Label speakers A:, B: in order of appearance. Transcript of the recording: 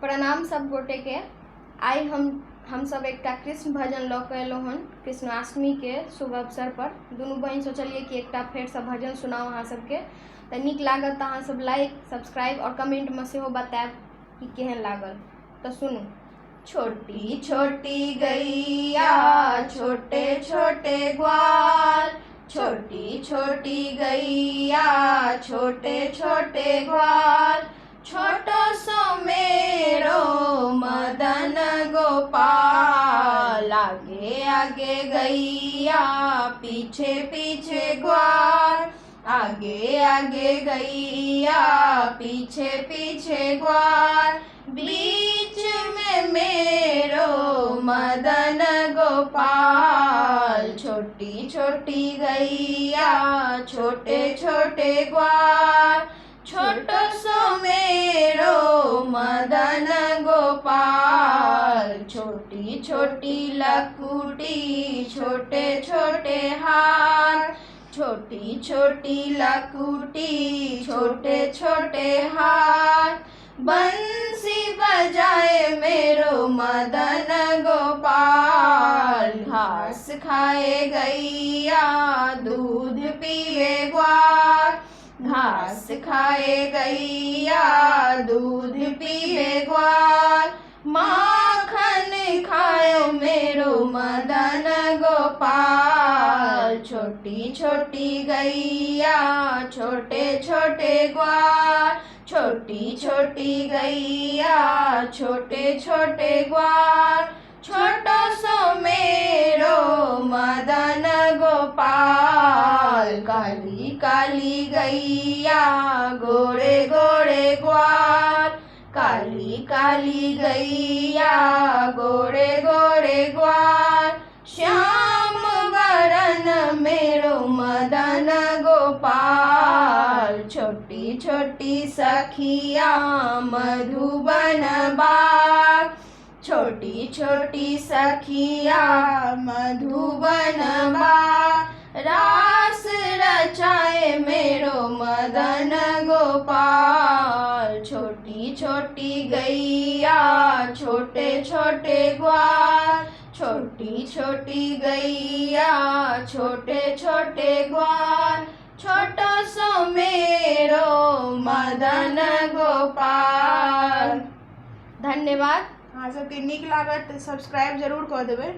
A: प्रणाम सब गोटे के। आई हम सब एक कृष्ण भजन लऽ के एलहुँ हन कृष्णाष्टमी के शुभ अवसर पर। दुनू बहन सोचलिए कि एक फेर से भजन सुनाओ अहाँ सबके, तो नीक लागत तो अहाँ सब लाइक सब्सक्राइब और कमेंट में सेहो बताएब कि केहन लागल। तो सुनू। छोटी छोटी गैया छोटे छोटे ग्वाल, छोटी छोटी गैया छोटे छोटे ग्वाल, छोटो सो मेरो मदन गोपाल। आगे आगे गैया पीछे पीछे ग्वाल, आगे आगे गैया पीछे पीछे ग्वाल, बीच में मेरो मदन गोपाल। छोटी छोटी गैया छोटे छोटे ग्वाल, छोटो सो मेरो मदन गोपाल। छोटी छोटी लकुटी छोटे छोटे हाथ, छोटी छोटी लकुटी छोटे छोटे हाथ, बंसी बजाए मेरो मदन गोपाल। घास खाए गैया दूध पिए ग्वाल, घास खाए गैया दूध पिए ग्वाल, माखन खाए मेरो मदन गोपाल। छोटी छोटी गैया छोटे छोटे ग्वाल, छोटी छोटी गैया छोटे छोटे ग्वाल, छोटो सो मेरो मदन गोपाल। काली काली गैया गोरे गोरे ग्वाल, काली काली गैया गोरे गोरे ग्वाल, श्याम वरण मेरो मदन गोपाल। छोटी छोटी सखिया मधुबन बाग, छोटी छोटी सखिया मधुबन बाग, रास रचाए मेरो मदन गोपाल। छोटी छोटी गैया छोटे छोटे ग्वाल, छोटी छोटी गैया छोटे छोटे ग्वाल, छोटो सो मेरो मदन गोपाल। धन्यवाद।
B: अहाँ सबके नीक लागत सब्सक्राइब जरूर कऽ देबै।